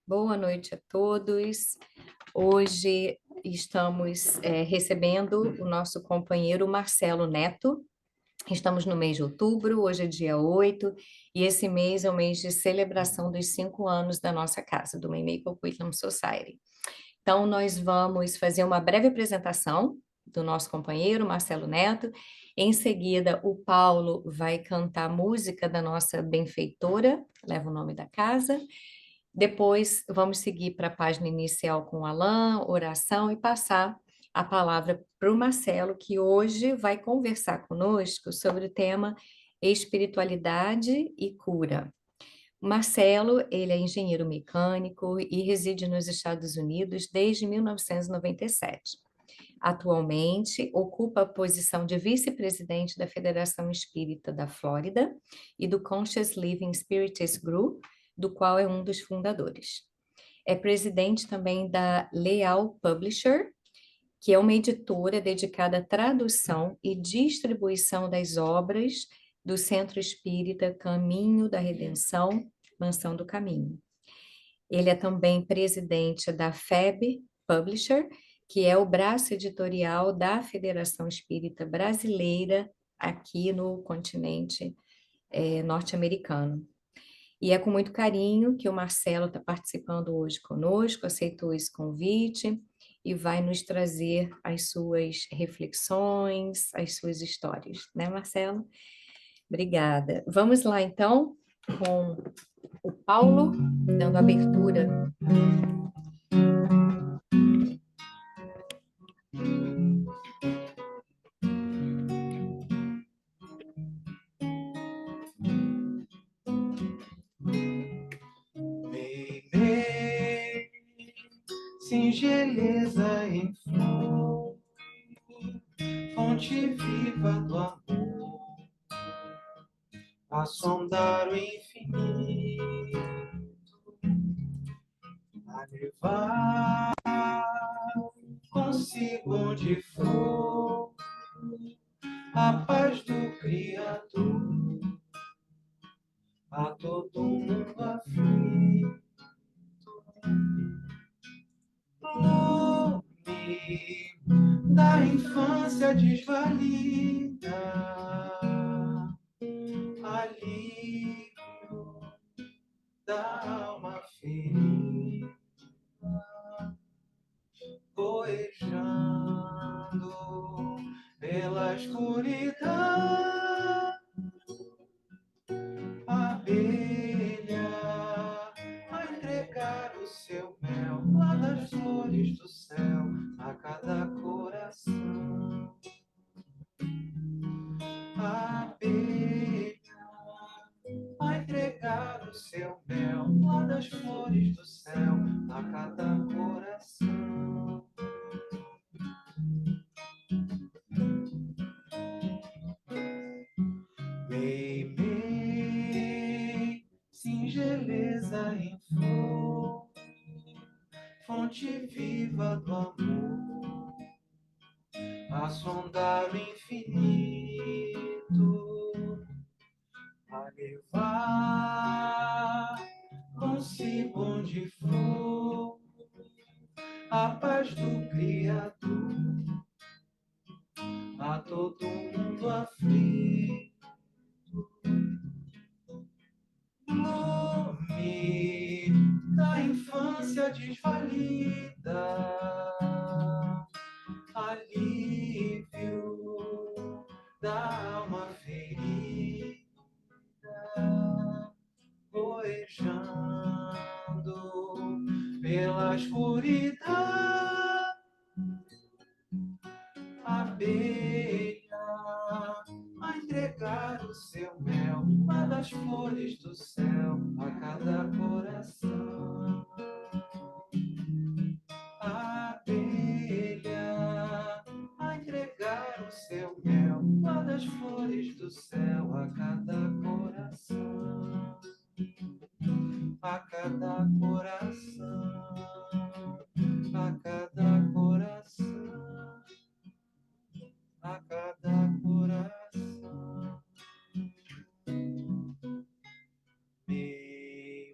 Boa noite a todos. Hoje estamos recebendo o nosso companheiro Marcelo Neto. Estamos no mês de outubro, hoje é dia 8, e esse mês é o mês de celebração dos 5 anos da nossa casa, do Maymaker Whitlam Society. Então, nós vamos fazer uma breve apresentação do nosso companheiro Marcelo Neto. Em seguida, o Paulo vai cantar música da nossa benfeitora, leva o nome da casa. Depois, vamos seguir para a página inicial com o Alain, oração, e passar a palavra para o Marcelo, que hoje vai conversar conosco sobre o tema espiritualidade e cura. O Marcelo, ele é engenheiro mecânico e reside nos Estados Unidos desde 1997. Atualmente, ocupa a posição de vice-presidente da Federação Espírita da Flórida e do Conscious Living Spiritist Group, do qual é um dos fundadores. É presidente também da Leal Publisher, que é uma editora dedicada à tradução e distribuição das obras do Centro Espírita Caminho da Redenção, Mansão do Caminho. Ele é também presidente da FEB Publisher, que é o braço editorial da Federação Espírita Brasileira aqui no continente norte-americano. E é com muito carinho que o Marcelo está participando hoje conosco, aceitou esse convite e vai nos trazer as suas reflexões, as suas histórias, né, Marcelo? Obrigada. Vamos lá, então, com o Paulo, dando abertura. Singeleza em flor, fonte viva do amor, a sondar o infinito, a levar consigo onde for a paz do Criador, a todo mundo aflito. Nome da infância desvalida, alívio da alma ferida, poejando pela escuridão, abelha a entregar o seu mel lá das flores do céu a cada coração. Abelha a entregar o seu mel lá das flores do céu a cada coração. Meimei, singeleza em flor, fonte viva do amor, a sondar o infinito, a levar consigo onde for a paz do Criador, a todo mundo aflito. Nome da infância desvalida, alívio da alma ferida, poejando pela escuridão, abelha a entregar o seu mel lá das flores do céu a cada coração. Abelha a entregar o seu mel lá das flores do céu a cada coração. A cada coração, a cada coração, a cada coração. Me,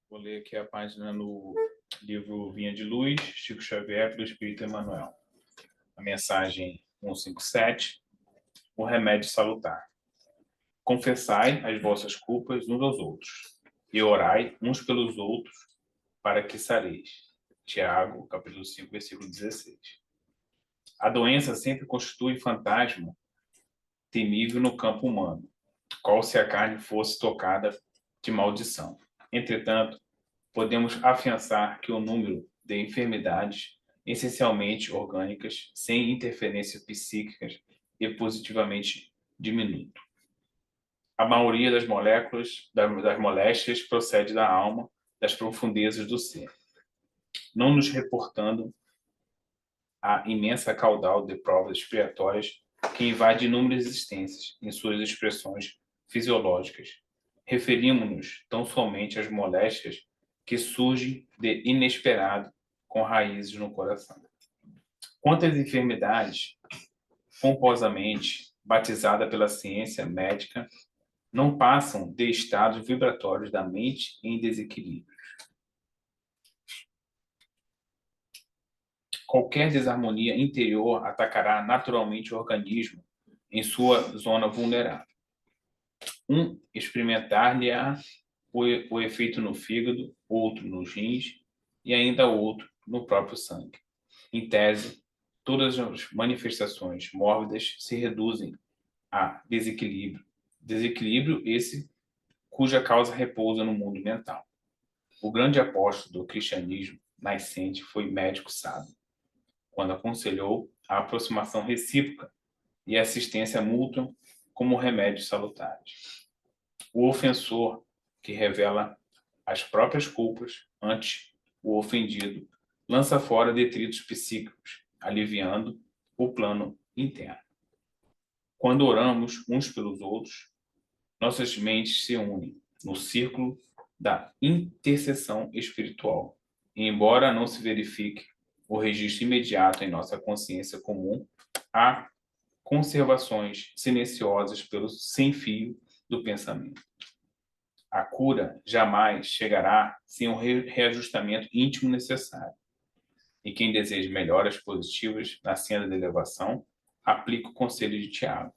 Vou ler aqui a página no livro Vinha de Luz, Chico Xavier, do Espírito Emmanuel. A mensagem 157, o remédio salutar. Confessai as vossas culpas uns aos outros, e orai uns pelos outros, para que sareis. Tiago, capítulo 5, versículo 16. A doença sempre constitui fantasma temível no campo humano, qual se a carne fosse tocada de maldição. Entretanto, podemos afiançar que o número de enfermidades essencialmente orgânicas, sem interferências psíquicas, é positivamente diminuto. A maioria das moléculas, das moléstias, procede da alma, das profundezas do ser, não nos reportando a imensa caudal de provas expiatórias que invade inúmeras existências em suas expressões fisiológicas. Referimos-nos tão somente às moléstias que surgem de inesperado com raízes no coração. Quantas enfermidades, pomposamente batizada pela ciência médica, não passam de estados vibratórios da mente em desequilíbrio. Qualquer desarmonia interior atacará naturalmente o organismo em sua zona vulnerável. Experimentar-lhe-á o efeito no fígado, outro nos rins e ainda outro no próprio sangue. Em tese, todas as manifestações mórbidas se reduzem a desequilíbrio. Desequilíbrio esse cuja causa repousa no mundo mental. O grande apóstolo do cristianismo nascente foi médico sábio, quando aconselhou a aproximação recíproca e a assistência mútua como remédios salutares. O ofensor, que revela as próprias culpas ante o ofendido, lança fora detritos psíquicos, aliviando o plano interno. Quando oramos uns pelos outros, nossas mentes se unem no círculo da intercessão espiritual. E, embora não se verifique o registro imediato em nossa consciência comum, há conservações silenciosas pelo sem-fio do pensamento. A cura jamais chegará sem um reajustamento íntimo necessário. E quem deseja melhoras positivas na senda da elevação, aplica o conselho de Tiago.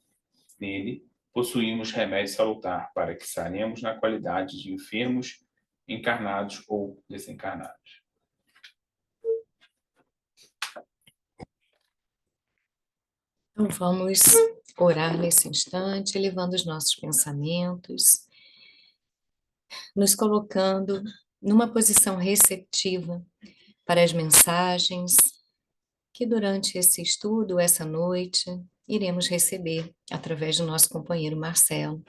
Nele, possuímos remédio salutar para que saremos na qualidade de enfermos, encarnados ou desencarnados. Então, vamos orar nesse instante, elevando os nossos pensamentos, nos colocando numa posição receptiva para as mensagens que durante esse estudo, essa noite, iremos receber através do nosso companheiro Marcelo.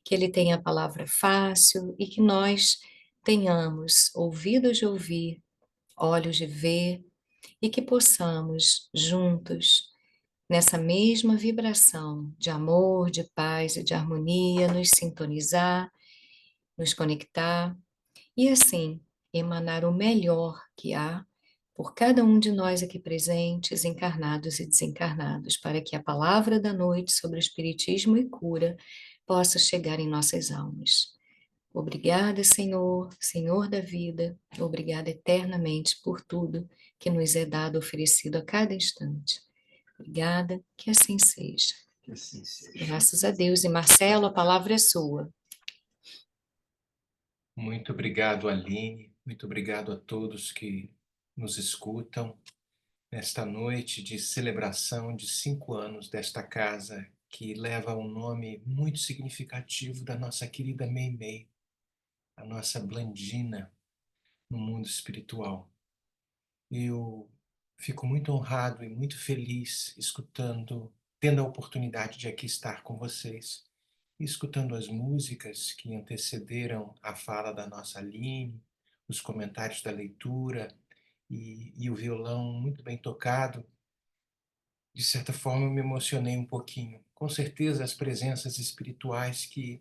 Que ele tenha a palavra fácil e que nós tenhamos ouvidos de ouvir, olhos de ver e que possamos juntos, nessa mesma vibração de amor, de paz e de harmonia, nos sintonizar, nos conectar e assim emanar o melhor que há por cada um de nós aqui presentes, encarnados e desencarnados, para que a palavra da noite sobre o Espiritismo e cura possa chegar em nossas almas. Obrigada, Senhor, Senhor da vida, obrigada eternamente por tudo que nos é dado, oferecido a cada instante. Obrigada, que assim seja. Que assim seja. Graças a Deus. E Marcelo, a palavra é sua. Muito obrigado, Aline. Muito obrigado a todos que nos escutam nesta noite de celebração de 5 anos desta casa que leva um nome muito significativo da nossa querida Meimei, a nossa Blandina no mundo espiritual. Eu fico muito honrado e muito feliz escutando, tendo a oportunidade de aqui estar com vocês, escutando as músicas que antecederam a fala da nossa Aline, os comentários da leitura e o violão muito bem tocado. De certa forma, eu me emocionei um pouquinho. Com certeza, as presenças espirituais que,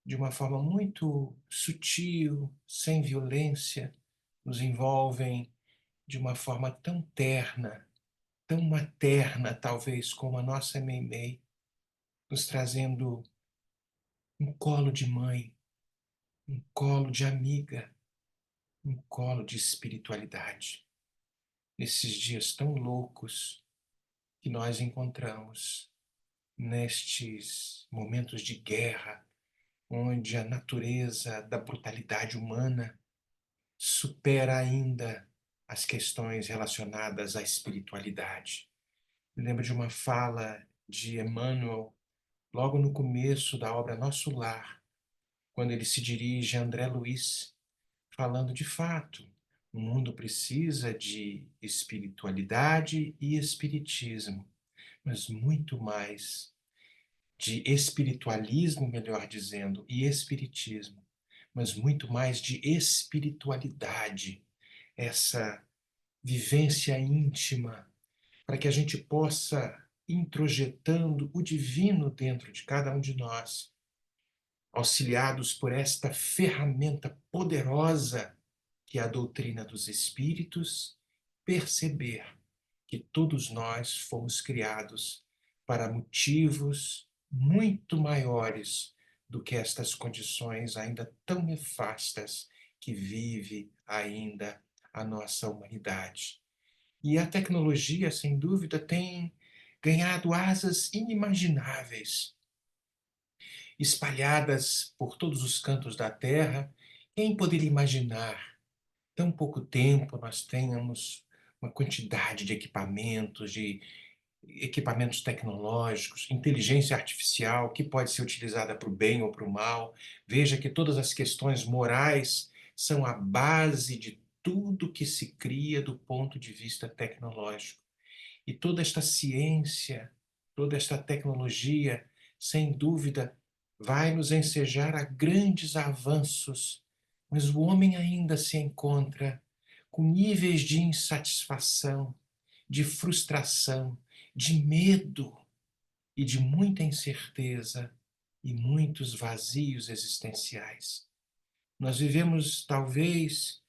de uma forma muito sutil, sem violência, nos envolvem de uma forma tão terna, tão materna, talvez, como a nossa Meimei, nos trazendo um colo de mãe, um colo de amiga, um colo de espiritualidade. Nesses dias tão loucos que nós encontramos, nestes momentos de guerra, onde a natureza da brutalidade humana supera ainda as questões relacionadas à espiritualidade. Me lembro de uma fala de Emmanuel, logo no começo da obra Nosso Lar, quando ele se dirige a André Luiz, falando de fato, o mundo precisa de espiritualidade e espiritismo, mas muito mais de espiritualismo, melhor dizendo, e espiritismo, mas muito mais de espiritualidade, essa vivência íntima, para que a gente possa introjetando o divino dentro de cada um de nós, auxiliados por esta ferramenta poderosa que é a doutrina dos espíritos, perceber que todos nós fomos criados para motivos muito maiores do que estas condições ainda tão nefastas que vive ainda a nossa humanidade. E a tecnologia, sem dúvida, tem ganhado asas inimagináveis, espalhadas por todos os cantos da Terra. Quem poderia imaginar, tão pouco tempo, nós tenhamos uma quantidade de equipamentos tecnológicos, inteligência artificial que pode ser utilizada para o bem ou para o mal. Veja que todas as questões morais são a base de tudo que se cria do ponto de vista tecnológico. E toda esta ciência, toda esta tecnologia, sem dúvida, vai nos ensejar a grandes avanços, mas o homem ainda se encontra com níveis de insatisfação, de frustração, de medo e de muita incerteza e muitos vazios existenciais. Nós vivemos, talvez,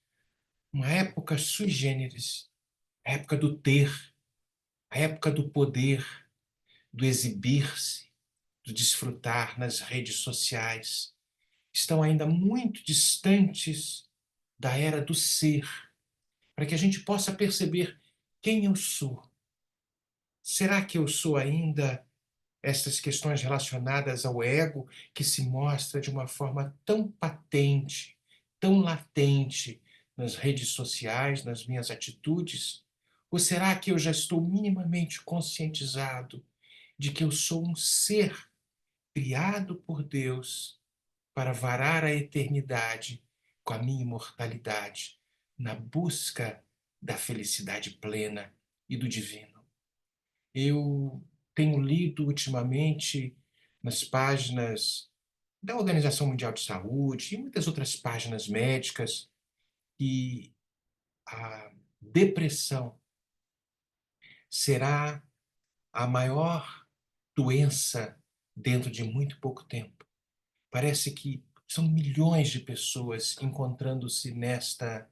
uma época sui generis, a época do ter, a época do poder, do exibir-se, do desfrutar nas redes sociais. Estão ainda muito distantes da era do ser, para que a gente possa perceber quem eu sou. Será que eu sou ainda essas questões relacionadas ao ego que se mostra de uma forma tão patente, tão latente nas redes sociais, nas minhas atitudes? Ou será que eu já estou minimamente conscientizado de que eu sou um ser criado por Deus para varar a eternidade com a minha imortalidade, na busca da felicidade plena e do divino? Eu tenho lido ultimamente nas páginas da Organização Mundial de Saúde e muitas outras páginas médicas que a depressão será a maior doença dentro de muito pouco tempo. Parece que são milhões de pessoas encontrando-se nesta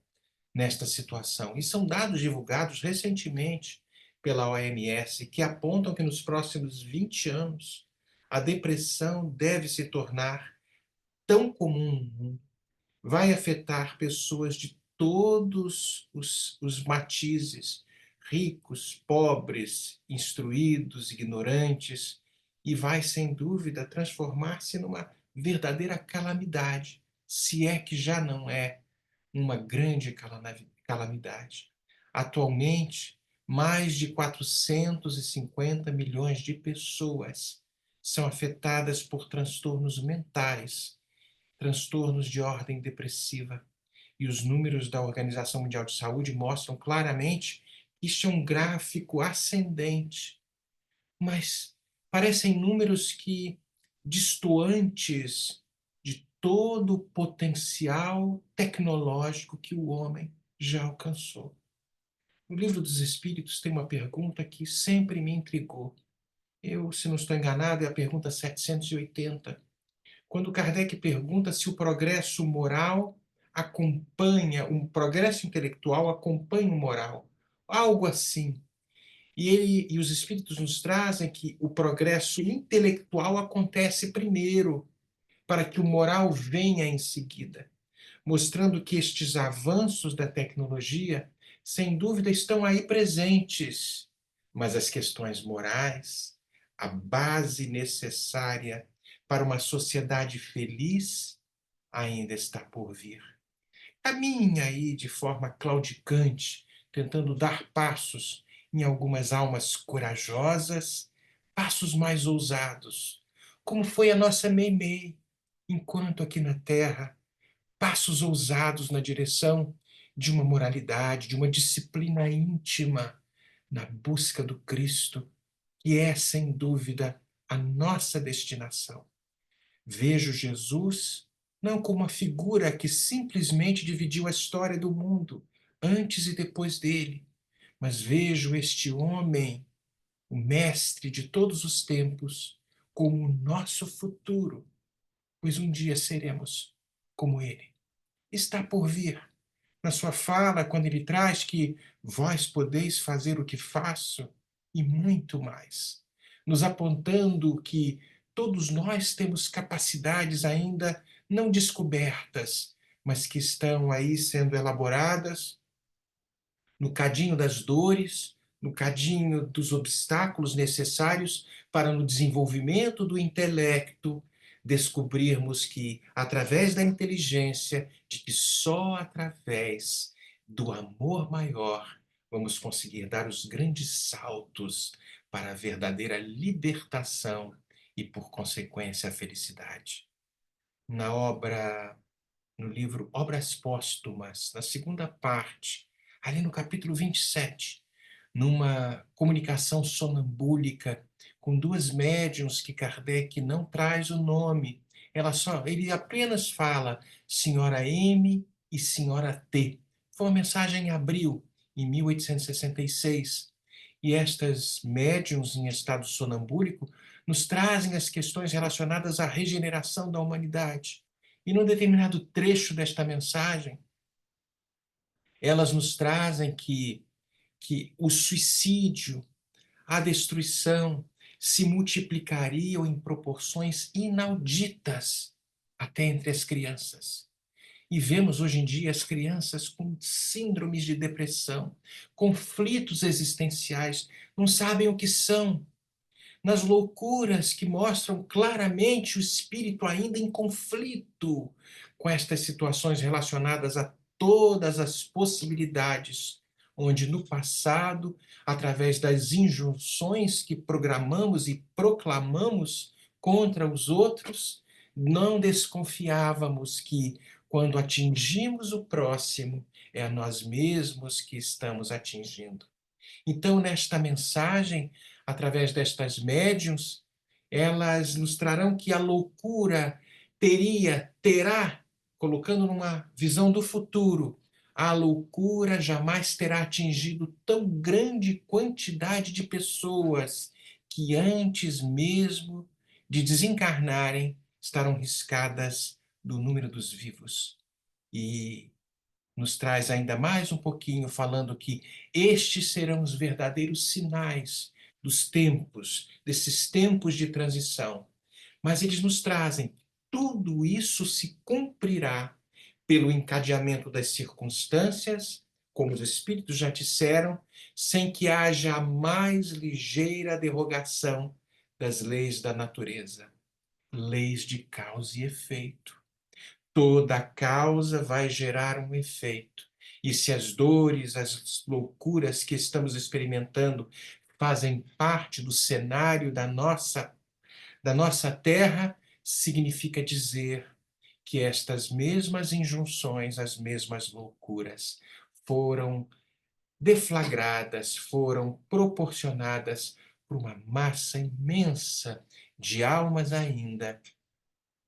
situação. E são dados divulgados recentemente pela OMS que apontam que nos próximos 20 anos a depressão deve se tornar tão comum, vai afetar pessoas de todos os matizes, ricos, pobres, instruídos, ignorantes, e vai, sem dúvida, transformar-se numa verdadeira calamidade, se é que já não é uma grande calamidade. Atualmente, mais de 450 milhões de pessoas são afetadas por transtornos mentais, transtornos de ordem depressiva. E os números da Organização Mundial de Saúde mostram claramente que isso é um gráfico ascendente, mas parecem números que distantes de todo o potencial tecnológico que o homem já alcançou. No Livro dos Espíritos tem uma pergunta que sempre me intrigou. Eu, se não estou enganado, é a pergunta 780, quando Kardec pergunta se o progresso moral acompanha, um progresso intelectual acompanha o moral, algo assim. E os espíritos nos trazem que o progresso intelectual acontece primeiro, para que o moral venha em seguida, mostrando que estes avanços da tecnologia, sem dúvida, estão aí presentes, mas as questões morais, a base necessária para uma sociedade feliz, ainda está por vir. Caminha aí de forma claudicante, tentando dar passos em algumas almas corajosas, passos mais ousados, como foi a nossa Meimei, enquanto aqui na Terra, passos ousados na direção de uma moralidade, de uma disciplina íntima, na busca do Cristo, que é, sem dúvida, a nossa destinação. Vejo Jesus não como uma figura que simplesmente dividiu a história do mundo, antes e depois dele, mas vejo este homem, o mestre de todos os tempos, como o nosso futuro, pois um dia seremos como ele. Está por vir. Na sua fala, quando ele traz que vós podeis fazer o que faço e muito mais, nos apontando que todos nós temos capacidades ainda não descobertas, mas que estão aí sendo elaboradas no cadinho das dores, no cadinho dos obstáculos necessários para no desenvolvimento do intelecto descobrirmos que, através da inteligência, de que só através do amor maior vamos conseguir dar os grandes saltos para a verdadeira libertação e, por consequência, a felicidade. Na obra no livro Obras Póstumas, na segunda parte, ali no capítulo 27, numa comunicação sonambúlica com duas médiuns que Kardec não traz o nome. Ele apenas fala Senhora M e Senhora T. Foi uma mensagem em abril, em 1866. E estas médiuns em estado sonambúlico nos trazem as questões relacionadas à regeneração da humanidade. E num determinado trecho desta mensagem, elas nos trazem que o suicídio, a destruição, se multiplicariam em proporções inauditas até entre as crianças. E vemos hoje em dia as crianças com síndromes de depressão, conflitos existenciais, não sabem o que são, nas loucuras que mostram claramente o espírito ainda em conflito com estas situações relacionadas a todas as possibilidades, onde no passado, através das injunções que programamos e proclamamos contra os outros, não desconfiávamos que, quando atingimos o próximo, é a nós mesmos que estamos atingindo. Então, nesta mensagem, através destas médiuns, elas nos trarão que a loucura terá, colocando numa visão do futuro, a loucura jamais terá atingido tão grande quantidade de pessoas que antes mesmo de desencarnarem estarão riscadas do número dos vivos. E nos traz ainda mais um pouquinho, falando que estes serão os verdadeiros sinais dos tempos, desses tempos de transição. Mas eles nos trazem, tudo isso se cumprirá pelo encadeamento das circunstâncias, como os Espíritos já disseram, sem que haja a mais ligeira derrogação das leis da natureza, leis de causa e efeito. Toda causa vai gerar um efeito. E se as dores, as loucuras que estamos experimentando fazem parte do cenário da nossa terra, significa dizer que estas mesmas injunções, as mesmas loucuras, foram deflagradas, foram proporcionadas por uma massa imensa de almas ainda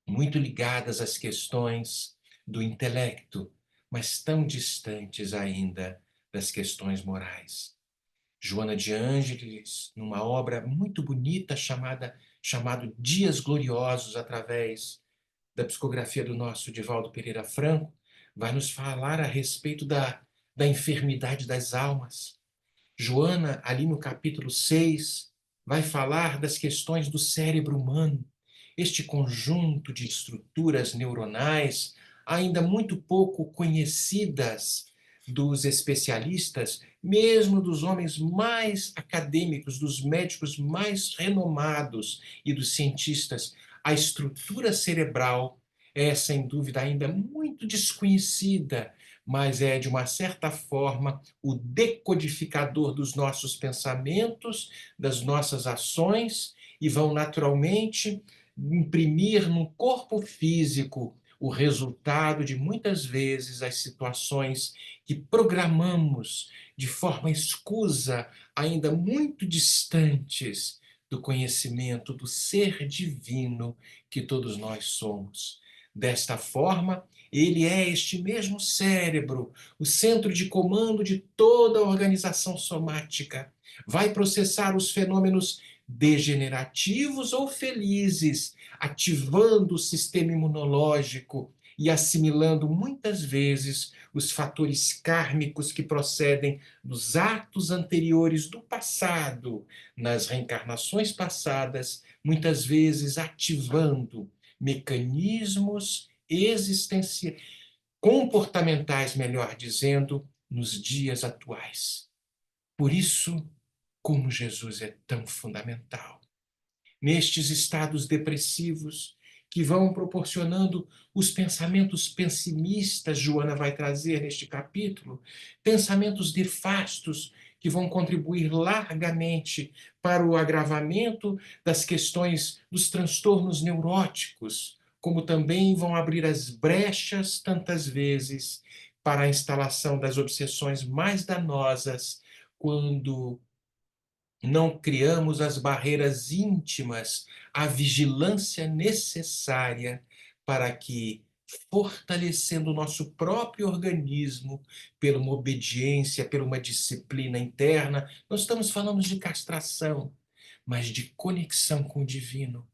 muito ligadas às questões do intelecto, mas tão distantes ainda das questões morais. Joana de Ângeles, numa obra muito bonita chamado Dias Gloriosos, através da psicografia do nosso Divaldo Pereira Franco, vai nos falar a respeito da enfermidade das almas. Joana, ali no capítulo 6, vai falar das questões do cérebro humano, este conjunto de estruturas neuronais ainda muito pouco conhecidas dos especialistas, mesmo dos homens mais acadêmicos, dos médicos mais renomados e dos cientistas. A estrutura cerebral é, sem dúvida, ainda muito desconhecida, mas é, de uma certa forma, o decodificador dos nossos pensamentos, das nossas ações, e vão naturalmente imprimir no corpo físico o resultado de, muitas vezes, as situações que programamos de forma escusa, ainda muito distantes do conhecimento do ser divino que todos nós somos. Desta forma, ele é este mesmo cérebro, o centro de comando de toda a organização somática. Vai processar os fenômenos degenerativos ou felizes, ativando o sistema imunológico e assimilando muitas vezes os fatores kármicos que procedem dos atos anteriores do passado, nas reencarnações passadas, muitas vezes ativando mecanismos existenciais, comportamentais, melhor dizendo, nos dias atuais. Por isso, como Jesus é tão fundamental. Nestes estados depressivos que vão proporcionando os pensamentos pessimistas, Joana vai trazer neste capítulo, pensamentos nefastos que vão contribuir largamente para o agravamento das questões dos transtornos neuróticos, como também vão abrir as brechas, tantas vezes, para a instalação das obsessões mais danosas, quando não criamos as barreiras íntimas, a vigilância necessária para que, fortalecendo o nosso próprio organismo, pela uma obediência, por uma disciplina interna, não estamos falando de castração, mas de conexão com o divino,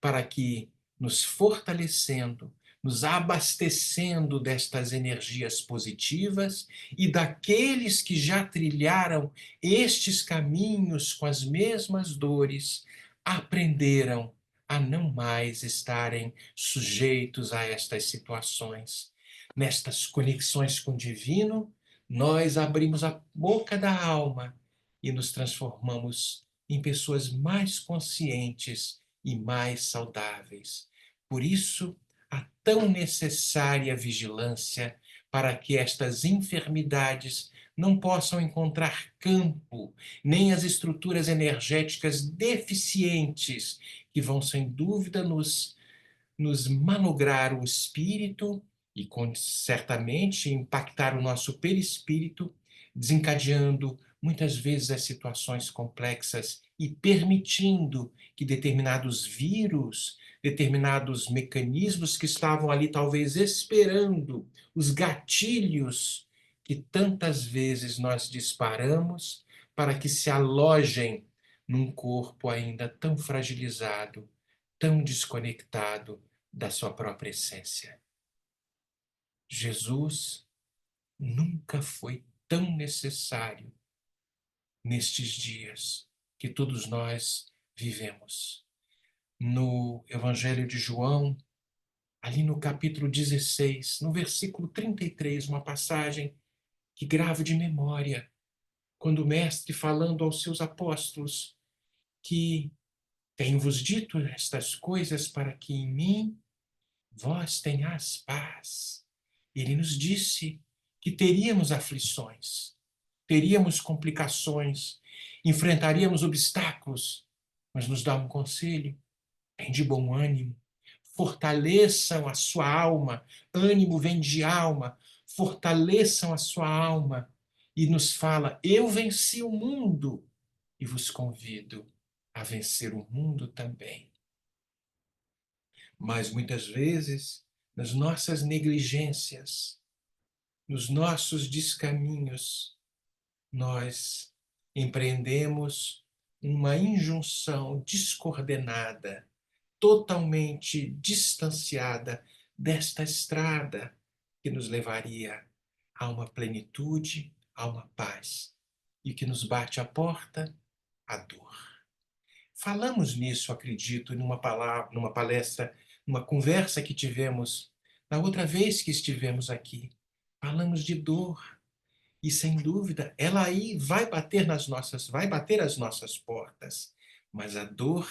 para que, nos fortalecendo, nos abastecendo destas energias positivas e daqueles que já trilharam estes caminhos com as mesmas dores, aprenderam a não mais estarem sujeitos a estas situações. Nestas conexões com o divino, nós abrimos a boca da alma e nos transformamos em pessoas mais conscientes e mais saudáveis. Por isso, a tão necessária vigilância para que estas enfermidades não possam encontrar campo, nem as estruturas energéticas deficientes que vão, sem dúvida, nos malograr o espírito e, certamente, impactar o nosso perispírito, desencadeando muitas vezes as situações complexas e permitindo que determinados vírus, determinados mecanismos que estavam ali talvez esperando os gatilhos que tantas vezes nós disparamos para que se alojem num corpo ainda tão fragilizado, tão desconectado da sua própria essência. Jesus nunca foi tão necessário nestes dias que todos nós vivemos. No Evangelho de João, ali no capítulo 16, no versículo 33, uma passagem que gravo de memória, quando o Mestre, falando aos seus apóstolos, que tenho-vos dito estas coisas para que em mim vós tenhais paz. Ele nos disse que teríamos aflições, teríamos complicações, enfrentaríamos obstáculos, mas nos dá um conselho: tem de bom ânimo, fortaleçam a sua alma, ânimo vem de alma, fortaleçam a sua alma, e nos fala: eu venci o mundo e vos convido a vencer o mundo também. Mas muitas vezes, nas nossas negligências, nos nossos descaminhos, nós empreendemos uma injunção descoordenada, totalmente distanciada desta estrada que nos levaria a uma plenitude, a uma paz. e que nos bate à porta? A dor. Falamos nisso, acredito, numa palestra, numa conversa que tivemos na outra vez que estivemos aqui. Falamos de dor e, sem dúvida, ela aí vai bater às nossas portas. Mas a dor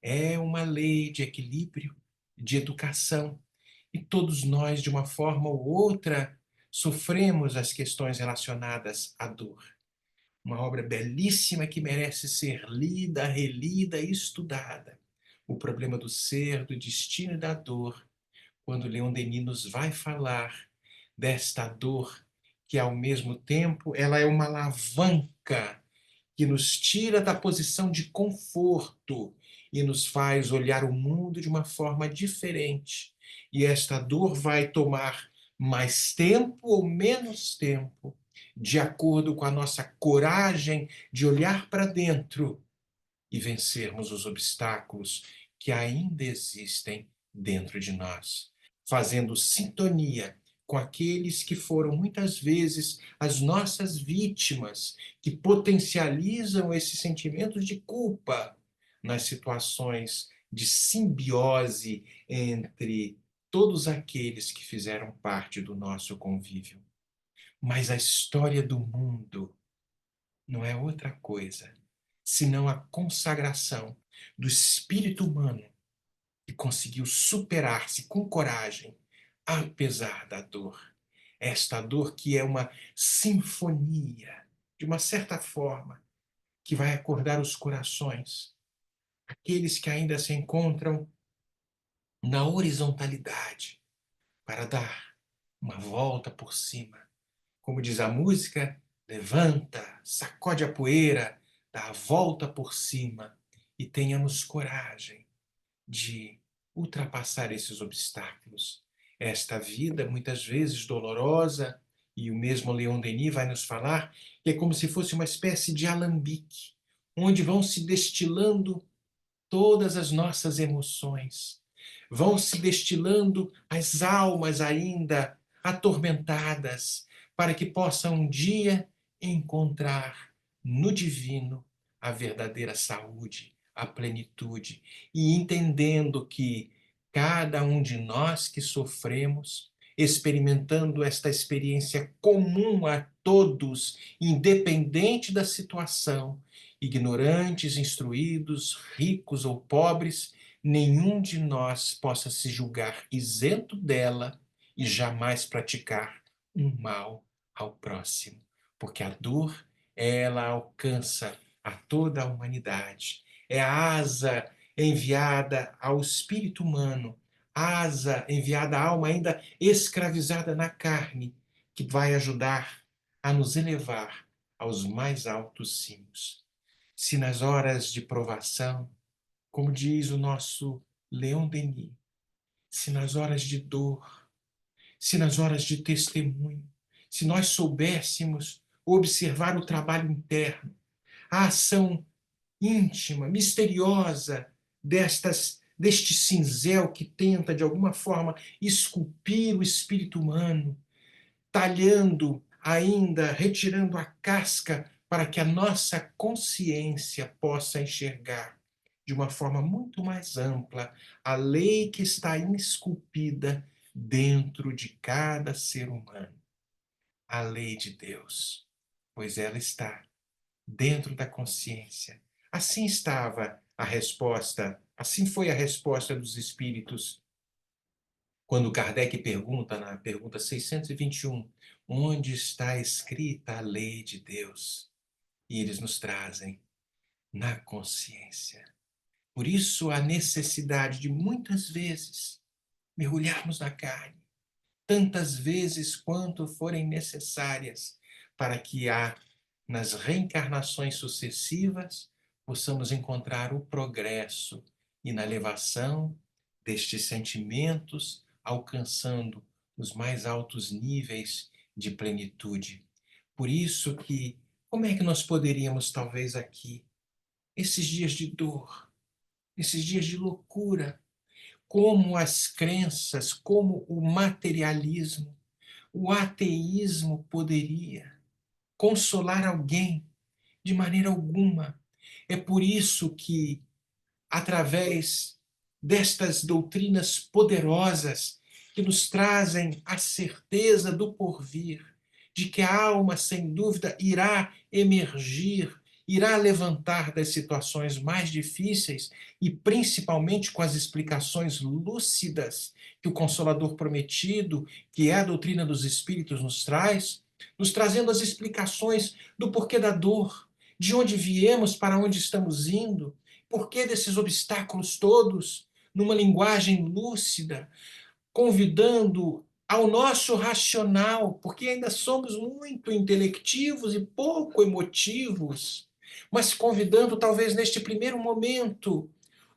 é uma lei de equilíbrio, de educação, e todos nós, de uma forma ou outra, sofremos as questões relacionadas à dor. Uma obra belíssima que merece ser lida, relida e estudada. O problema do ser, do destino e da dor, quando Leon Denis nos vai falar desta dor que, ao mesmo tempo, ela é uma alavanca que nos tira da posição de conforto e nos faz olhar o mundo de uma forma diferente. E esta dor vai tomar mais tempo ou menos tempo, de acordo com a nossa coragem de olhar para dentro e vencermos os obstáculos que ainda existem dentro de nós, fazendo sintonia com aqueles que foram muitas vezes as nossas vítimas, que potencializam esses sentimentos de culpa nas situações de simbiose entre todos aqueles que fizeram parte do nosso convívio. Mas a história do mundo não é outra coisa senão a consagração do espírito humano que conseguiu superar-se com coragem, apesar da dor. Esta dor que é uma sinfonia, de uma certa forma, que vai acordar os corações, aqueles que ainda se encontram na horizontalidade, para dar uma volta por cima. Como diz a música, levanta, sacode a poeira, dá a volta por cima e tenhamos coragem de ultrapassar esses obstáculos. Esta vida, muitas vezes dolorosa, e o mesmo Leon Denis vai nos falar, que é como se fosse uma espécie de alambique, onde vão se destilando todas as nossas emoções, vão se destilando as almas ainda atormentadas, para que possam um dia encontrar no divino a verdadeira saúde, a plenitude, e entendendo que cada um de nós que sofremos, experimentando esta experiência comum a todos, independente da situação, ignorantes, instruídos, ricos ou pobres, nenhum de nós possa se julgar isento dela e jamais praticar um mal ao próximo, porque a dor, ela alcança a toda a humanidade. É a asa enviada ao espírito humano, asa enviada à alma ainda escravizada na carne, que vai ajudar a nos elevar aos mais altos cimos. Se nas horas de provação, como diz o nosso Leon Denis, se nas horas de dor, se nas horas de testemunho, se nós soubéssemos observar o trabalho interno, a ação íntima, misteriosa deste cinzel que tenta, de alguma forma, esculpir o espírito humano, talhando ainda, retirando a casca para que a nossa consciência possa enxergar de uma forma muito mais ampla a lei que está esculpida dentro de cada ser humano, a lei de Deus, pois ela está dentro da consciência. Assim estava a resposta, assim foi a resposta dos espíritos quando Kardec pergunta, na pergunta 621, onde está escrita a lei de Deus? E eles nos trazem na consciência. Por isso, a necessidade de muitas vezes mergulharmos na carne, tantas vezes quanto forem necessárias, para que nas reencarnações sucessivas possamos encontrar o progresso e na elevação destes sentimentos, alcançando os mais altos níveis de plenitude. Por isso que, como é que nós poderíamos, talvez aqui, esses dias de dor, esses dias de loucura, como as crenças, como o materialismo, o ateísmo poderia consolar alguém De maneira alguma. É por isso que, através destas doutrinas poderosas que nos trazem a certeza do porvir, de que a alma, sem dúvida, irá emergir, irá levantar das situações mais difíceis e principalmente com as explicações lúcidas que o Consolador prometido, que é a doutrina dos Espíritos, nos trazendo as explicações do porquê da dor, de onde viemos, para onde estamos indo, porquê desses obstáculos todos, numa linguagem lúcida, convidando ao nosso racional, porque ainda somos muito intelectivos e pouco emotivos, mas convidando, talvez neste primeiro momento,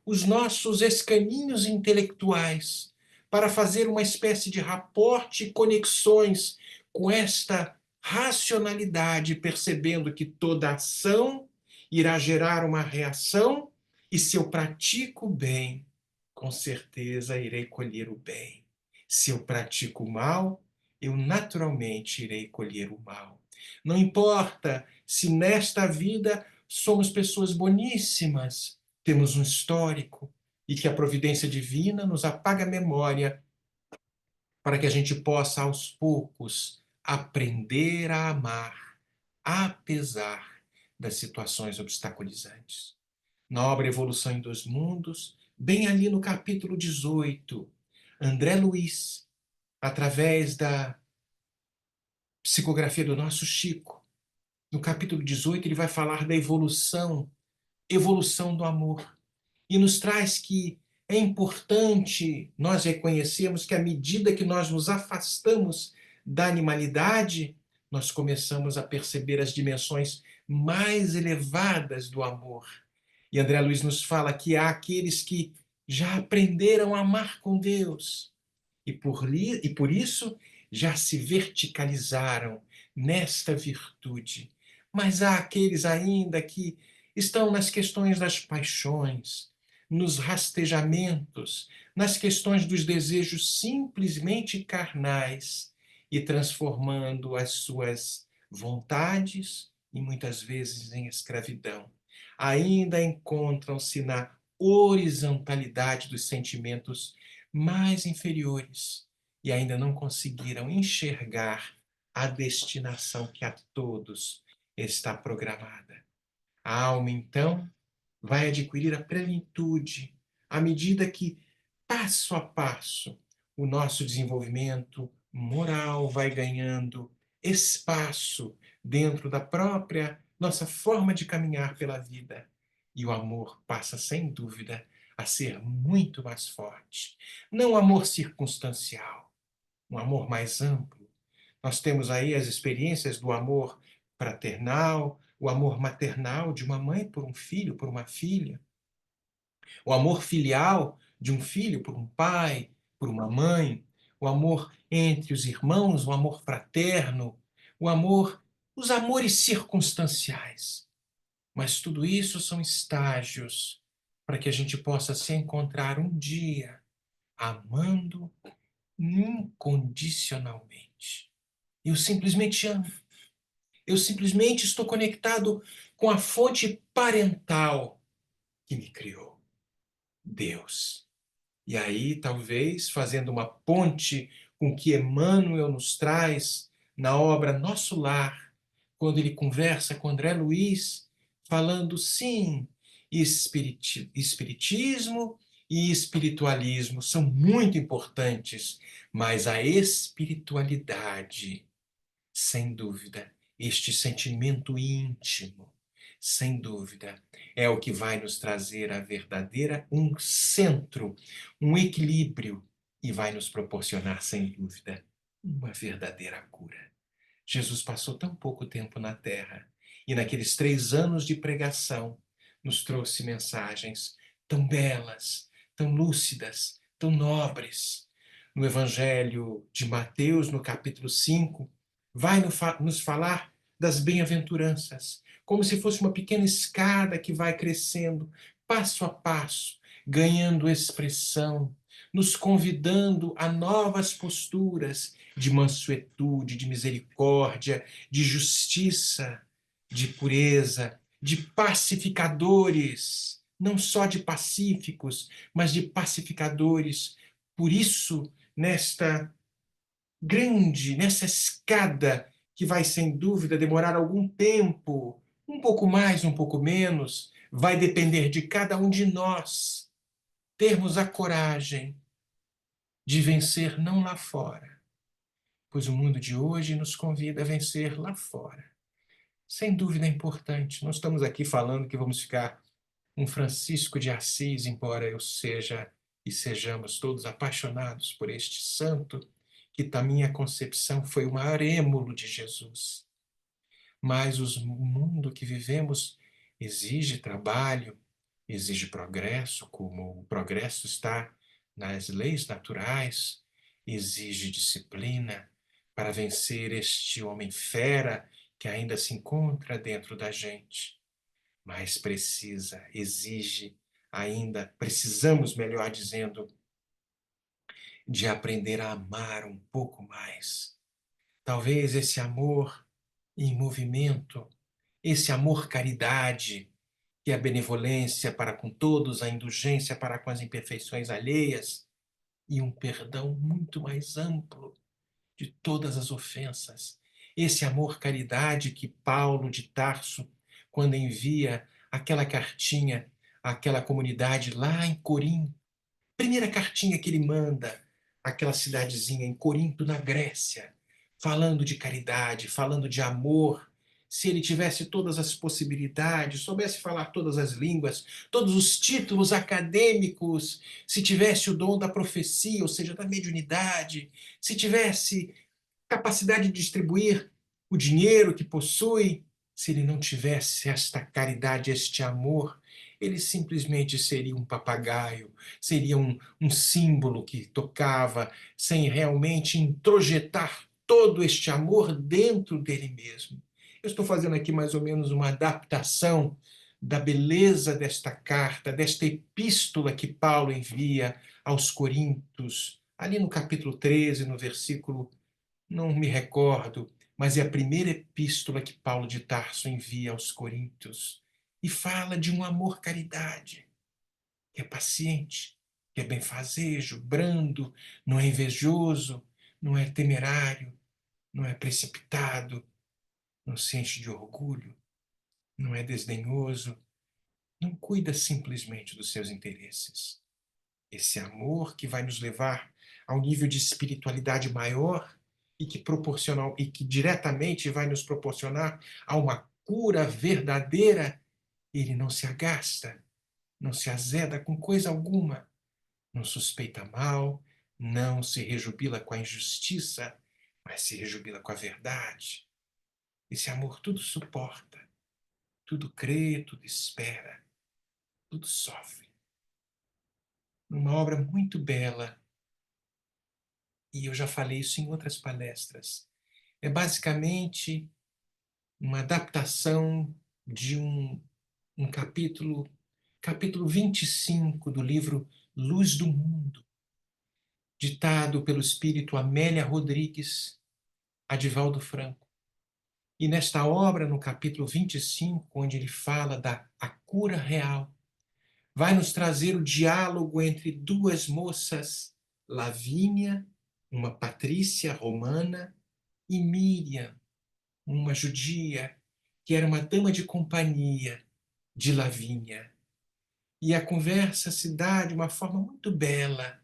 os nossos escaninhos intelectuais para fazer uma espécie de raporte e conexões com esta racionalidade, percebendo que toda ação irá gerar uma reação, e se eu pratico o bem, com certeza irei colher o bem. Se eu pratico o mal, eu naturalmente irei colher o mal. Não importa se nesta vida somos pessoas boníssimas, temos um histórico, e que a providência divina nos apaga a memória para que a gente possa, aos poucos, aprender a amar, apesar das situações obstaculizantes. Na obra Evolução em Dois Mundos, bem ali no capítulo 18, André Luiz, através da psicografia do nosso Chico, no capítulo 18, ele vai falar da evolução do amor, e nos traz que é importante nós reconhecermos que à medida que nós nos afastamos da animalidade, nós começamos a perceber as dimensões mais elevadas do amor. E André Luiz nos fala que há aqueles que já aprenderam a amar com Deus e por isso já se verticalizaram nesta virtude. Mas há aqueles ainda que estão nas questões das paixões, nos rastejamentos, nas questões dos desejos simplesmente carnais e transformando as suas vontades e muitas vezes em escravidão. Ainda encontram-se na horizontalidade dos sentimentos mais inferiores e ainda não conseguiram enxergar a destinação que a todos está programada. A alma, então, vai adquirir a plenitude à medida que, passo a passo, o nosso desenvolvimento moral vai ganhando espaço dentro da própria nossa forma de caminhar pela vida. E o amor passa, sem dúvida, a ser muito mais forte. Não um amor circunstancial, um amor mais amplo. Nós temos aí as experiências do amor fraternal, o amor maternal de uma mãe por um filho, por uma filha, o amor filial de um filho por um pai, por uma mãe, o amor entre os irmãos, o amor fraterno, os amores circunstanciais. Mas tudo isso são estágios para que a gente possa se encontrar um dia amando incondicionalmente. Eu simplesmente amo. Eu simplesmente estou conectado com a fonte parental que me criou, Deus. E aí, talvez, fazendo uma ponte com o que Emmanuel nos traz na obra Nosso Lar, quando ele conversa com André Luiz, falando, sim, espiritismo e espiritualismo são muito importantes, mas a espiritualidade, sem dúvida, este sentimento íntimo, sem dúvida, é o que vai nos trazer a verdadeira, um centro, um equilíbrio, e vai nos proporcionar, sem dúvida, uma verdadeira cura. Jesus passou tão pouco tempo na Terra, e naqueles 3 anos de pregação, nos trouxe mensagens tão belas, tão lúcidas, tão nobres. No Evangelho de Mateus, no capítulo 5, vai nos falar das bem-aventuranças, como se fosse uma pequena escada que vai crescendo, passo a passo, ganhando expressão, nos convidando a novas posturas de mansuetude, de misericórdia, de justiça, de pureza, de pacificadores, não só de pacíficos, mas de pacificadores. Por isso, nessa escada que vai sem dúvida demorar algum tempo, um pouco mais, um pouco menos, vai depender de cada um de nós termos a coragem de vencer não lá fora, pois o mundo de hoje nos convida a vencer lá fora. Sem dúvida é importante. Não estamos aqui falando que vamos ficar um Francisco de Assis, embora eu seja e sejamos todos apaixonados por este santo, que, da minha concepção, foi o maior êmulo de Jesus. Mas o mundo que vivemos exige trabalho, exige progresso, como o progresso está nas leis naturais, exige disciplina para vencer este homem fera que ainda se encontra dentro da gente. Mas exige ainda, precisamos, melhor dizendo, de aprender a amar um pouco mais. Talvez esse amor em movimento, esse amor caridade, que é a benevolência para com todos, a indulgência para com as imperfeições alheias e um perdão muito mais amplo de todas as ofensas. Esse amor caridade que Paulo de Tarso, quando envia aquela cartinha àquela comunidade lá em Corinto, primeira cartinha que ele manda àquela cidadezinha em Corinto, na Grécia, falando de caridade, falando de amor. Se ele tivesse todas as possibilidades, soubesse falar todas as línguas, todos os títulos acadêmicos, se tivesse o dom da profecia, ou seja, da mediunidade, se tivesse capacidade de distribuir o dinheiro que possui, se ele não tivesse esta caridade, este amor, ele simplesmente seria um papagaio, seria um símbolo que tocava sem realmente introjetar todo este amor dentro dele mesmo. Eu estou fazendo aqui mais ou menos uma adaptação da beleza desta carta, desta epístola que Paulo envia aos Coríntios, ali no capítulo 13, no versículo, não me recordo, mas é a primeira epístola que Paulo de Tarso envia aos Coríntios e fala de um amor-caridade, que é paciente, que é benfazejo, brando, não é invejoso, não é temerário, não é precipitado, não se enche de orgulho, não é desdenhoso, não cuida simplesmente dos seus interesses. Esse amor que vai nos levar a um nível de espiritualidade maior e que diretamente vai nos proporcionar a uma cura verdadeira, ele não se agasta, não se azeda com coisa alguma, não suspeita mal, não se rejubila com a injustiça, mas se rejubila com a verdade. Esse amor tudo suporta, tudo crê, tudo espera, tudo sofre. Numa obra muito bela, e eu já falei isso em outras palestras, é basicamente uma adaptação de um capítulo 25 do livro Luz do Mundo, ditado pelo espírito Amélia Rodrigues, Adivaldo Franco. E nesta obra, no capítulo 25, onde ele fala da a cura real, vai nos trazer o diálogo entre duas moças, Lavínia, uma patrícia romana, e Miriam, uma judia, que era uma dama de companhia de Lavínia. E a conversa se dá de uma forma muito bela.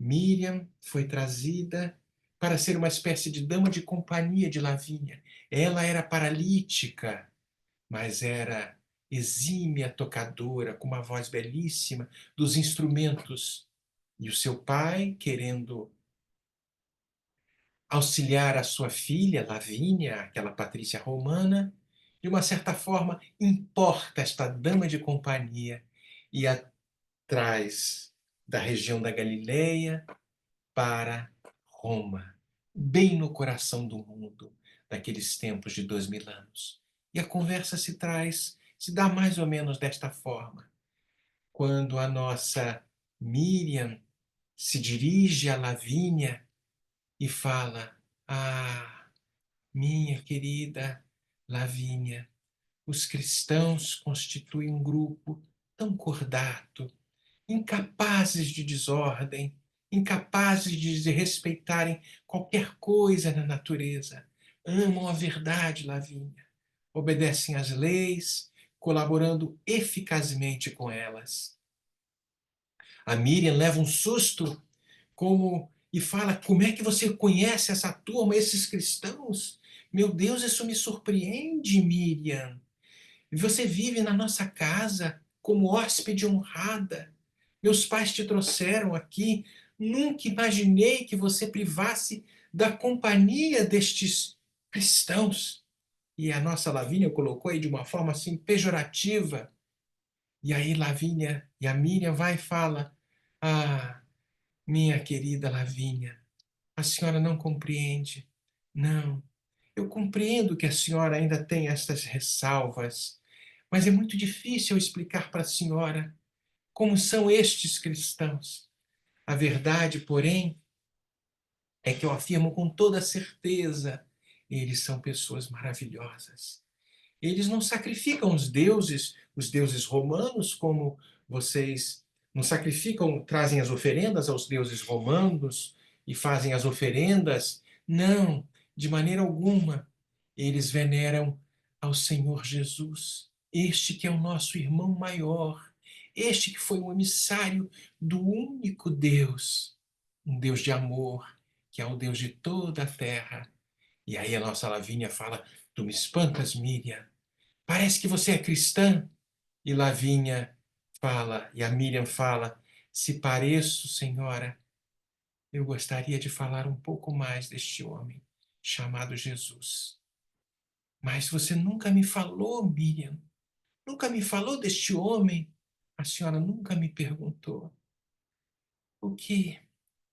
Miriam foi trazida para ser uma espécie de dama de companhia de Lavínia. Ela era paralítica, mas era exímia tocadora, com uma voz belíssima dos instrumentos. E o seu pai, querendo auxiliar a sua filha, Lavínia, aquela patrícia romana, de uma certa forma, importa esta dama de companhia e a traz da região da Galileia para Roma, bem no coração do mundo, daqueles tempos de 2000 anos. E a conversa se dá mais ou menos desta forma. Quando a nossa Miriam se dirige a Lavínia e fala: Ah, minha querida Lavínia, os cristãos constituem um grupo tão cordato, incapazes de desordem, incapazes de respeitarem qualquer coisa na natureza. Amam a verdade, Lavínia. Obedecem às leis, colaborando eficazmente com elas. A Miriam leva um susto e fala: como é que você conhece essa turma, esses cristãos? Meu Deus, isso me surpreende, Miriam. Você vive na nossa casa como hóspede honrada. Meus pais te trouxeram aqui. Nunca imaginei que você privasse da companhia destes cristãos. E a nossa Lavínia colocou aí de uma forma assim pejorativa. E aí Lavínia e a Miriam vai e fala: ah, minha querida Lavínia, a senhora não compreende. Não, eu compreendo que a senhora ainda tem estas ressalvas, mas é muito difícil eu explicar para a senhora como são estes cristãos. A verdade, porém, é que eu afirmo com toda certeza, eles são pessoas maravilhosas. Eles não sacrificam os deuses romanos, como vocês não sacrificam, trazem as oferendas aos deuses romanos e fazem as oferendas. Não, de maneira alguma. Eles veneram ao Senhor Jesus, este que é o nosso irmão maior, este que foi o emissário do único Deus, um Deus de amor, que é o Deus de toda a terra. E aí a nossa Lavínia fala: tu me espantas, Miriam. Parece que você é cristã. E Lavínia fala, e a Miriam fala: se pareço, senhora, eu gostaria de falar um pouco mais deste homem chamado Jesus. Mas você nunca me falou, Miriam. Nunca me falou deste homem. A senhora nunca me perguntou. O que,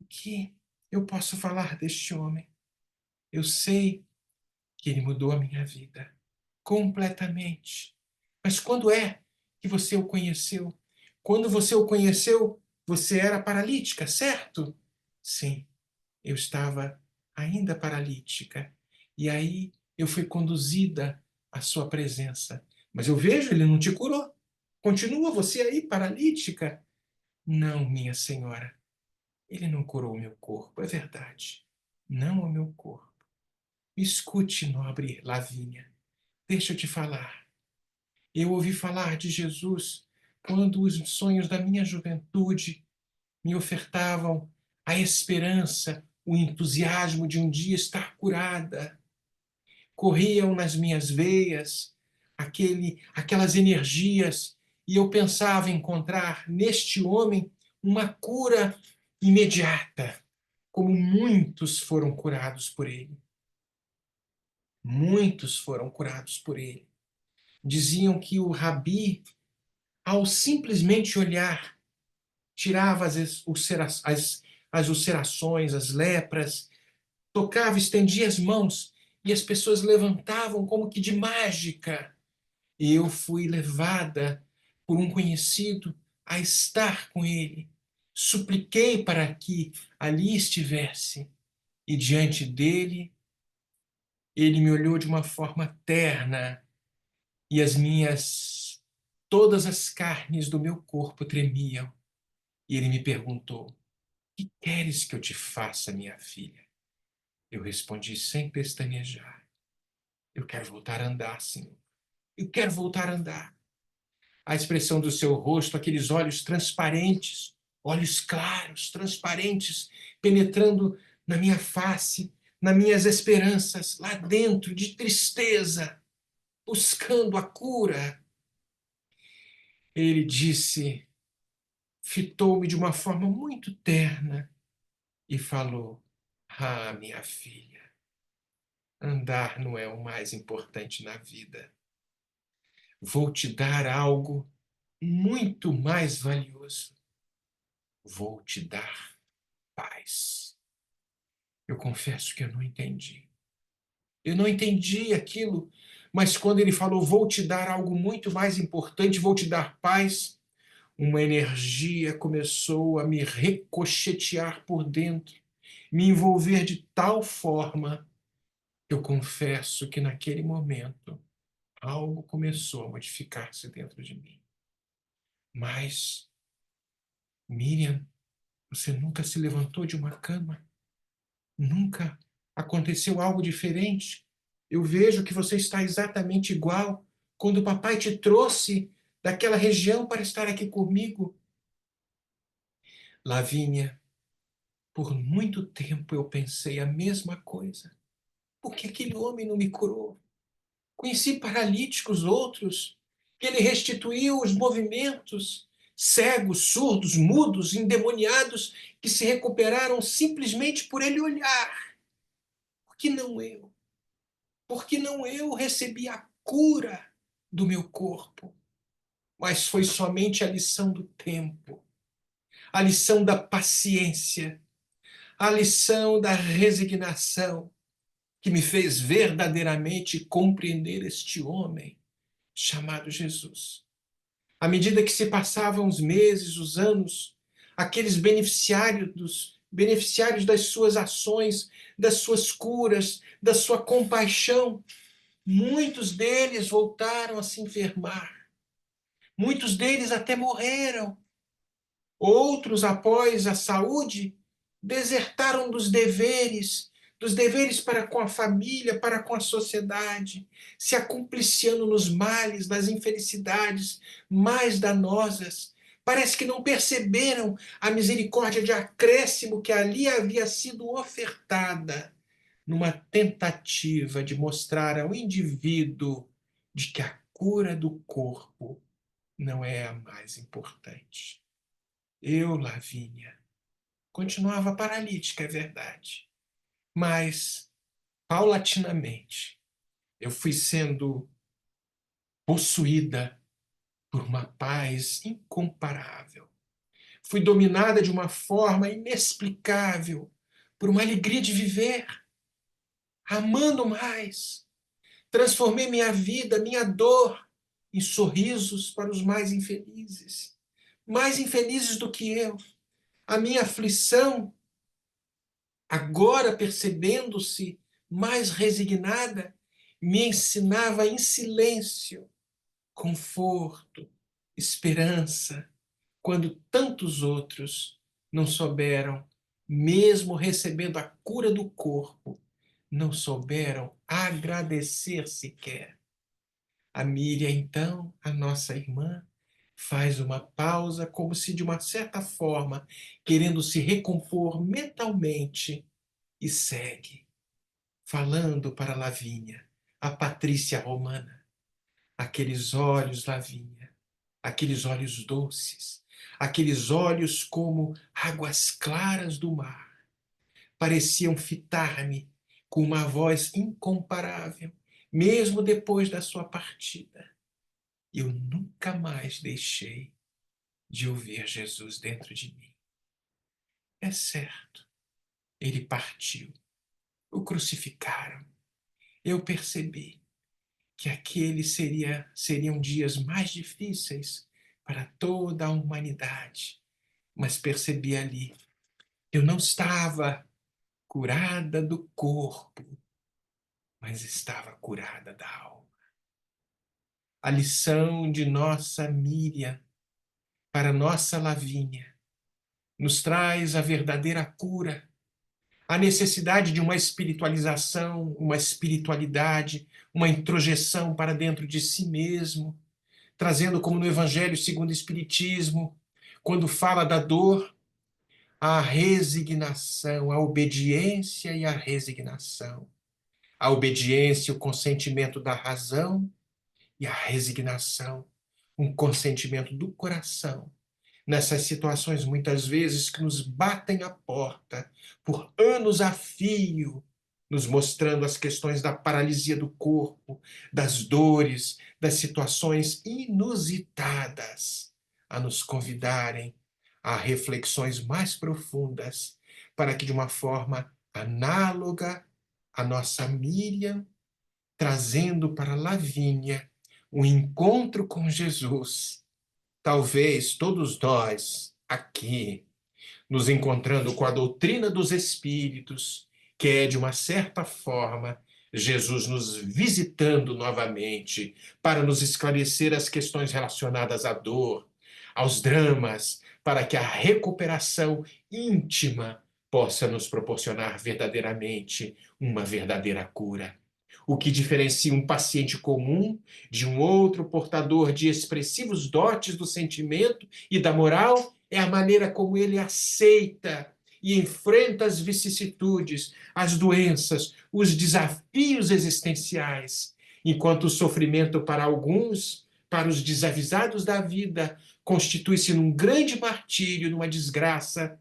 o que eu posso falar deste homem? Eu sei que ele mudou a minha vida completamente. Mas quando é que você o conheceu? Quando você o conheceu, você era paralítica, certo? Sim, eu estava ainda paralítica. E aí eu fui conduzida à sua presença. Mas eu vejo, ele não te curou. Continua você aí paralítica? Não, minha senhora. Ele não curou o meu corpo, é verdade. Não o meu corpo. Escute, nobre Lavínia. Deixa eu te falar. Eu ouvi falar de Jesus quando os sonhos da minha juventude me ofertavam a esperança, o entusiasmo de um dia estar curada. Corriam nas minhas veias aquelas energias e eu pensava encontrar neste homem uma cura imediata, como muitos foram curados por ele. Muitos foram curados por ele. Diziam que o Rabi, ao simplesmente olhar, tirava as ulcerações, as lepras, tocava, estendia as mãos e as pessoas levantavam como que de mágica. E eu fui levada por um conhecido a estar com ele. Supliquei para que ali estivesse. E diante dele, ele me olhou de uma forma terna e todas as carnes do meu corpo tremiam. E ele me perguntou: que queres que eu te faça, minha filha? Eu respondi sem pestanejar: eu quero voltar a andar, Senhor. Eu quero voltar a andar. A expressão do seu rosto, aqueles olhos transparentes, olhos claros, transparentes, penetrando na minha face, nas minhas esperanças, lá dentro de tristeza, buscando a cura. Ele disse, fitou-me de uma forma muito terna e falou: ah, minha filha, andar não é o mais importante na vida. Vou te dar algo muito mais valioso. Vou te dar paz. Eu confesso que eu não entendi. Eu não entendi aquilo, mas quando ele falou: vou te dar algo muito mais importante, vou te dar paz, uma energia começou a me ricochetear por dentro, me envolver de tal forma. Eu confesso que naquele momento algo começou a modificar-se dentro de mim. Mas, Miriam, você nunca se levantou de uma cama? Nunca aconteceu algo diferente? Eu vejo que você está exatamente igual quando o papai te trouxe daquela região para estar aqui comigo. Lavínia, por muito tempo eu pensei a mesma coisa. Por que aquele homem não me curou? Conheci paralíticos outros, que ele restituiu os movimentos, cegos, surdos, mudos, endemoniados, que se recuperaram simplesmente por ele olhar. Por que não eu? Por que não eu recebi a cura do meu corpo? Mas foi somente a lição do tempo, a lição da paciência, a lição da resignação, que me fez verdadeiramente compreender este homem chamado Jesus. À medida que se passavam os meses, os anos, aqueles beneficiários das suas ações, das suas curas, da sua compaixão, muitos deles voltaram a se enfermar. Muitos deles até morreram. Outros, após a saúde, desertaram dos deveres para com a família, para com a sociedade, se acumpliciando nos males, nas infelicidades mais danosas. Parece que não perceberam a misericórdia de acréscimo que ali havia sido ofertada, numa tentativa de mostrar ao indivíduo de que a cura do corpo não é a mais importante. Eu, Lavínia, continuava paralítica, é verdade, mas, paulatinamente, eu fui sendo possuída por uma paz incomparável. Fui dominada de uma forma inexplicável por uma alegria de viver, amando mais. Transformei minha vida, minha dor, em sorrisos para os mais infelizes do que eu. A minha aflição, agora percebendo-se mais resignada, me ensinava em silêncio conforto, esperança, quando tantos outros não souberam, mesmo recebendo a cura do corpo, não souberam agradecer sequer. A Miriam, então, a nossa irmã, faz uma pausa, como se de uma certa forma querendo se recompor mentalmente, e segue, falando para Lavínia, a Patrícia romana. Aqueles olhos, Lavínia, aqueles olhos doces, aqueles olhos como águas claras do mar, pareciam fitar-me com uma voz incomparável, mesmo depois da sua partida. Eu nunca mais deixei de ouvir Jesus dentro de mim. É certo, ele partiu, o crucificaram. Eu percebi que aqueles seriam dias mais difíceis para toda a humanidade, mas percebi ali, eu não estava curada do corpo, mas estava curada da alma. A lição de nossa Miriam para nossa Lavínia nos traz a verdadeira cura, a necessidade de uma espiritualização, uma espiritualidade, uma introjeção para dentro de si mesmo, trazendo como no Evangelho segundo o Espiritismo, quando fala da dor, a resignação, a obediência e a resignação. A obediência, o consentimento da razão, e a resignação, um consentimento do coração, nessas situações muitas vezes que nos batem a porta por anos a fio, nos mostrando as questões da paralisia do corpo, das dores, das situações inusitadas, a nos convidarem a reflexões mais profundas, para que de uma forma análoga à nossa Miriam, trazendo para Lavínia um encontro com Jesus, talvez todos nós aqui, nos encontrando com a doutrina dos Espíritos, que é, de uma certa forma, Jesus nos visitando novamente para nos esclarecer as questões relacionadas à dor, aos dramas, para que a recuperação íntima possa nos proporcionar verdadeiramente uma verdadeira cura. O que diferencia um paciente comum de um outro portador de expressivos dotes do sentimento e da moral é a maneira como ele aceita e enfrenta as vicissitudes, as doenças, os desafios existenciais, enquanto o sofrimento para alguns, para os desavisados da vida, constitui-se num grande martírio, numa desgraça,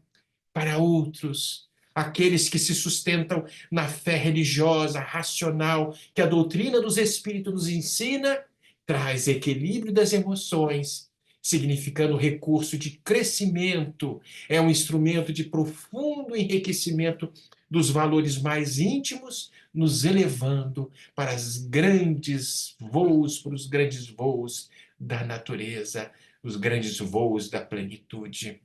para outros, aqueles que se sustentam na fé religiosa, racional, que a doutrina dos Espíritos nos ensina, traz equilíbrio das emoções, significando recurso de crescimento, é um instrumento de profundo enriquecimento dos valores mais íntimos, nos elevando para os grandes voos da natureza, os grandes voos da plenitude.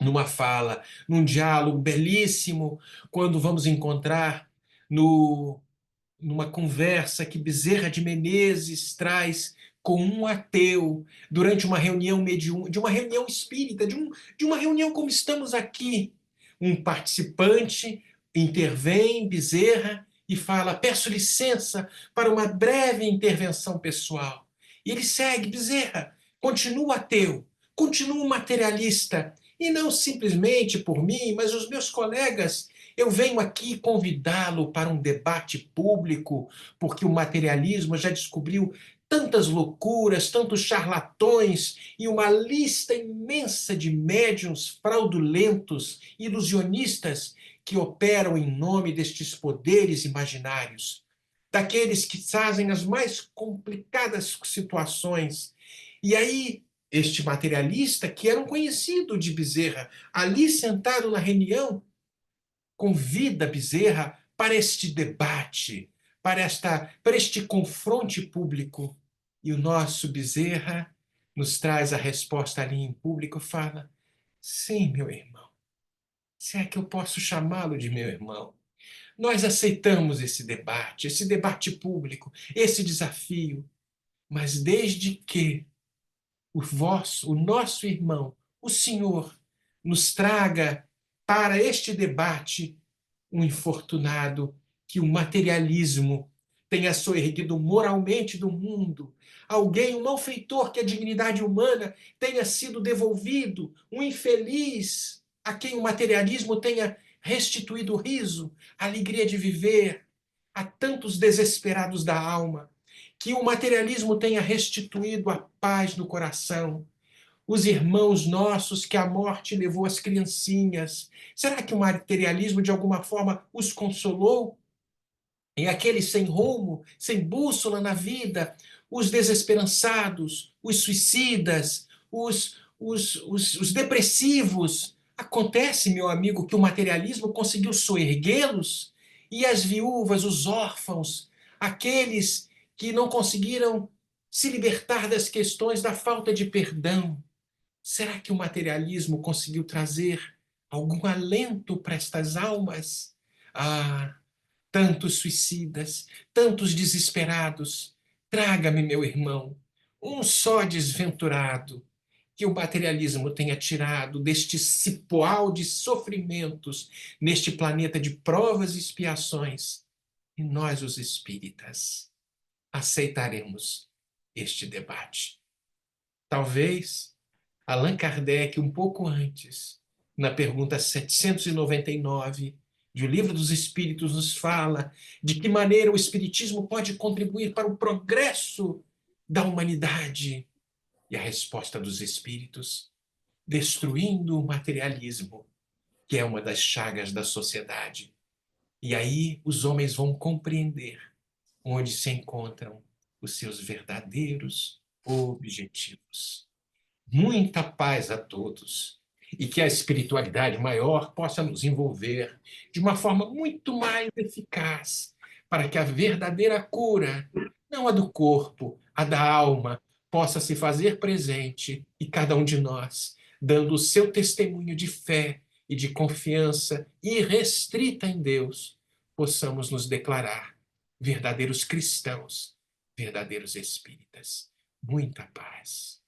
Numa fala, num diálogo belíssimo, quando vamos encontrar numa conversa que Bezerra de Menezes traz com um ateu durante uma reunião de uma reunião espírita, de uma reunião como estamos aqui. Um participante intervém, Bezerra, e fala: peço licença para uma breve intervenção pessoal. E ele segue: Bezerra, continua ateu, continua materialista, e não simplesmente por mim, mas os meus colegas. Eu venho aqui convidá-lo para um debate público, porque o materialismo já descobriu tantas loucuras, tantos charlatões e uma lista imensa de médiuns fraudulentos, ilusionistas, que operam em nome destes poderes imaginários, daqueles que fazem as mais complicadas situações. E aí, este materialista, que era um conhecido de Bezerra, ali sentado na reunião, convida Bezerra para este debate, para este confronte público. E o nosso Bezerra nos traz a resposta ali em público, fala: sim, meu irmão, se é que eu posso chamá-lo de meu irmão. Nós aceitamos esse debate público, esse desafio, mas desde que o nosso irmão, o Senhor, nos traga para este debate um infortunado que o materialismo tenha soerguido moralmente do mundo, alguém, um malfeitor que a dignidade humana tenha sido devolvido, um infeliz a quem o materialismo tenha restituído o riso, a alegria de viver, a tantos desesperados da alma, que o materialismo tenha restituído a paz no coração, os irmãos nossos que a morte levou as criancinhas. Será que o materialismo, de alguma forma, os consolou? E aqueles sem rumo, sem bússola na vida, os desesperançados, os suicidas, os depressivos. Acontece, meu amigo, que o materialismo conseguiu soerguê-los, e as viúvas, os órfãos, aqueles que não conseguiram se libertar das questões da falta de perdão. Será que o materialismo conseguiu trazer algum alento para estas almas? Ah, tantos suicidas, tantos desesperados. Traga-me, meu irmão, um só desventurado que o materialismo tenha tirado deste cipoal de sofrimentos, neste planeta de provas e expiações. E nós, os espíritas, aceitaremos este debate. Talvez Allan Kardec, um pouco antes, na pergunta 799 de O Livro dos Espíritos, nos fala de que maneira o Espiritismo pode contribuir para o progresso da humanidade. E a resposta dos Espíritos: destruindo o materialismo, que é uma das chagas da sociedade. E aí os homens vão compreender onde se encontram os seus verdadeiros objetivos. Muita paz a todos, e que a espiritualidade maior possa nos envolver de uma forma muito mais eficaz, para que a verdadeira cura, não a do corpo, a da alma, possa se fazer presente, e cada um de nós, dando o seu testemunho de fé e de confiança irrestrita em Deus, possamos nos declarar verdadeiros cristãos, verdadeiros espíritas. Muita paz.